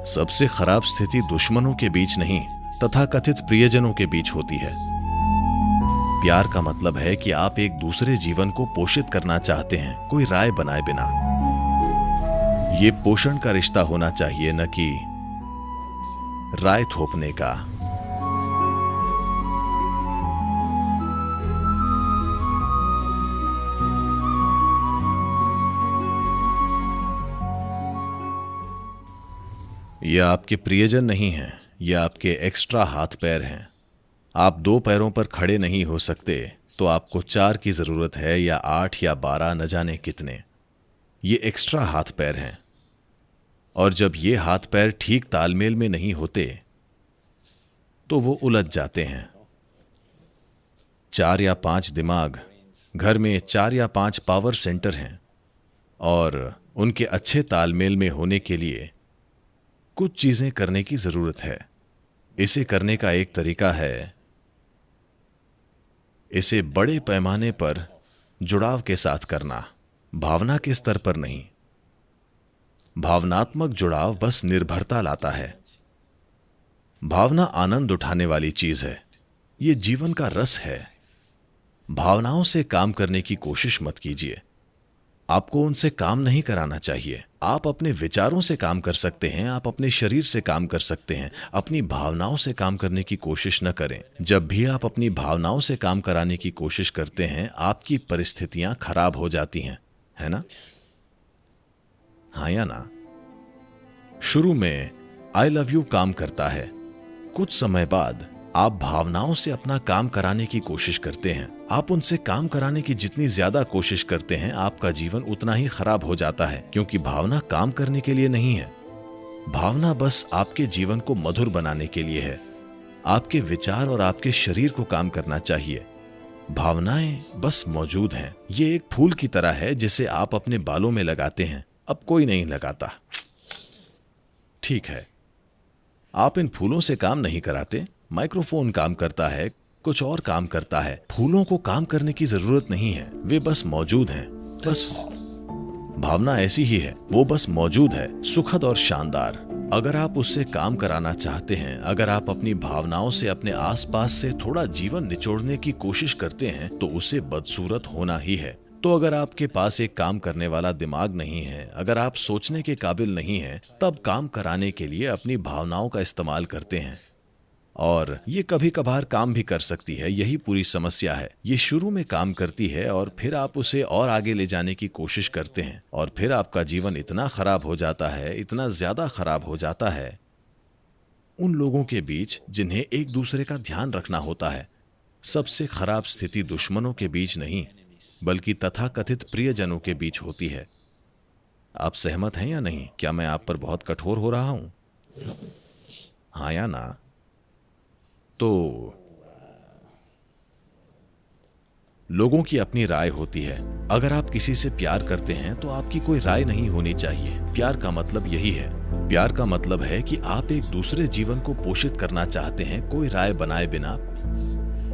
सबसे खराब स्थिति दुश्मनों के बीच नहीं, तथाकथित प्रियजनों के बीच होती है। प्यार का मतलब है कि आप एक दूसरे जीवन को पोषित करना चाहते हैं, कोई राय बनाए बिना। ये पोषण का रिश्ता होना चाहिए, न कि राय थोपने का। ये आपके प्रियजन नहीं हैं, ये आपके एक्स्ट्रा हाथ पैर हैं। आप 2 पैरों पर खड़े नहीं हो सकते तो आपको 4 की जरूरत है, या 8 या 12, न जाने कितने। ये एक्स्ट्रा हाथ पैर हैं, और जब ये हाथ पैर ठीक तालमेल में नहीं होते तो वो उलझ जाते हैं। 4 या 5 दिमाग, घर में 4 या 5 पावर सेंटर हैं, और उनके अच्छे तालमेल में होने के लिए कुछ चीजें करने की जरूरत है। इसे करने का एक तरीका है इसे बड़े पैमाने पर जुड़ाव के साथ करना, भावना के स्तर पर नहीं। भावनात्मक जुड़ाव बस निर्भरता लाता है। भावना आनंद उठाने वाली चीज है, ये जीवन का रस है। भावनाओं से काम करने की कोशिश मत कीजिए। आपको उनसे काम नहीं कराना चाहिए। आप अपने विचारों से काम कर सकते हैं, आप अपने शरीर से काम कर सकते हैं। अपनी भावनाओं से काम करने की कोशिश न करें। जब भी आप अपनी भावनाओं से काम कराने की कोशिश करते हैं, आपकी परिस्थितियां खराब हो जाती हैं, है ना? हाँ या ना? शुरू में आई लव यू काम करता है। कुछ समय बाद आप भावनाओं से अपना काम कराने की कोशिश करते हैं। आप उनसे काम कराने की जितनी ज्यादा कोशिश करते हैं, आपका जीवन उतना ही खराब हो जाता है, क्योंकि भावना काम करने के लिए नहीं है। भावना बस आपके जीवन को मधुर बनाने के लिए है। आपके विचार और आपके शरीर को काम करना चाहिए। भावनाएं बस मौजूद हैं। ये एक फूल की तरह है जिसे आप अपने बालों में लगाते हैं। अब कोई नहीं लगाता, ठीक है। आप इन फूलों से काम नहीं कराते। माइक्रोफोन काम करता है, कुछ और काम करता है। फूलों को काम करने की जरूरत नहीं है, वे बस मौजूद हैं। बस भावना ऐसी ही है, वो बस मौजूद है, सुखद और शानदार। अगर आप उससे काम कराना चाहते हैं, अगर आप अपनी भावनाओं से अपने आसपास से थोड़ा जीवन निचोड़ने की कोशिश करते हैं, तो उसे बदसूरत होना ही है। तो अगर आपके पास एक काम करने वाला दिमाग नहीं है, अगर आप सोचने के काबिल नहीं हैं, तब काम कराने के लिए अपनी भावनाओं का इस्तेमाल करते हैं। और ये कभी कभार काम भी कर सकती है, यही पूरी समस्या है। ये शुरू में काम करती है और फिर आप उसे और आगे ले जाने की कोशिश करते हैं, और फिर आपका जीवन इतना खराब हो जाता है, इतना ज्यादा खराब हो जाता है। उन लोगों के बीच जिन्हें एक दूसरे का ध्यान रखना होता है। सबसे खराब स्थिति दुश्मनों के बीच नहीं, बल्कि तथाकथित प्रियजनों के बीच होती है। आप सहमत हैं या नहीं? क्या मैं आप पर बहुत कठोर हो रहा हूं? हाँ या ना? तो लोगों की अपनी राय होती है। अगर आप किसी से प्यार करते हैं तो आपकी कोई राय नहीं होनी चाहिए। प्यार का मतलब यही है। प्यार का मतलब है कि आप एक दूसरे जीवन को पोषित करना चाहते हैं, कोई राय बनाए बिना।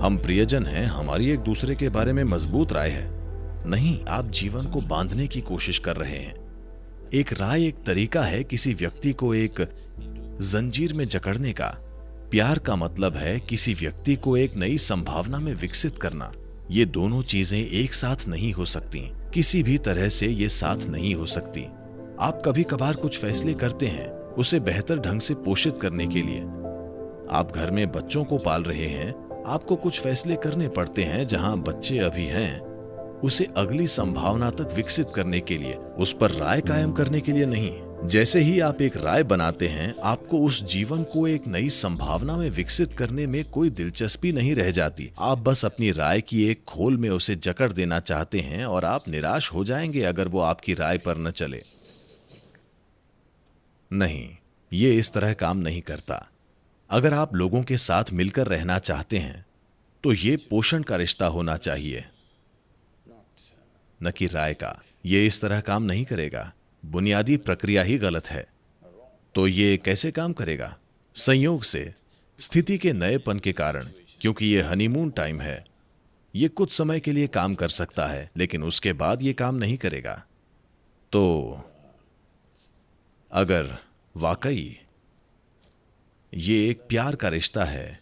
हम प्रियजन हैं, हमारी एक दूसरे के बारे में मजबूत राय है। नहीं, आप जीवन को बांधने की कोशिश कर रहे हैं। एक राय एक तरीका है किसी व्यक्ति को एक जंजीर में जकड़ने का। प्यार का मतलब है किसी व्यक्ति को एक नई संभावना में विकसित करना। ये दोनों चीजें एक साथ नहीं हो सकती, किसी भी तरह से ये साथ नहीं हो सकती। आप कभी कभार कुछ फैसले करते हैं उसे बेहतर ढंग से पोषित करने के लिए। आप घर में बच्चों को पाल रहे हैं, आपको कुछ फैसले करने पड़ते हैं जहां बच्चे अभी हैं, उसे अगली संभावना तक विकसित करने के लिए, उस पर राय कायम करने के लिए नहीं। जैसे ही आप एक राय बनाते हैं, आपको उस जीवन को एक नई संभावना में विकसित करने में कोई दिलचस्पी नहीं रह जाती। आप बस अपनी राय की एक खोल में उसे जकड़ देना चाहते हैं, और आप निराश हो जाएंगे अगर वो आपकी राय पर न चले। नहीं, ये इस तरह काम नहीं करता। अगर आप लोगों के साथ मिलकर रहना चाहते हैं तो ये पोषण का रिश्ता होना चाहिए, न कि राय का। ये इस तरह काम नहीं करेगा। बुनियादी प्रक्रिया ही गलत है। तो ये कैसे काम करेगा? संयोग से, स्थिति के नएपन के कारण, क्योंकि ये हनीमून टाइम है। ये कुछ समय के लिए काम कर सकता है, लेकिन उसके बाद ये काम नहीं करेगा। तो अगर वाकई ये एक प्यार का रिश्ता है,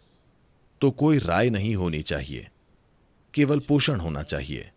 तो कोई राय नहीं होनी चाहिए, केवल पोषण होना चाहिए।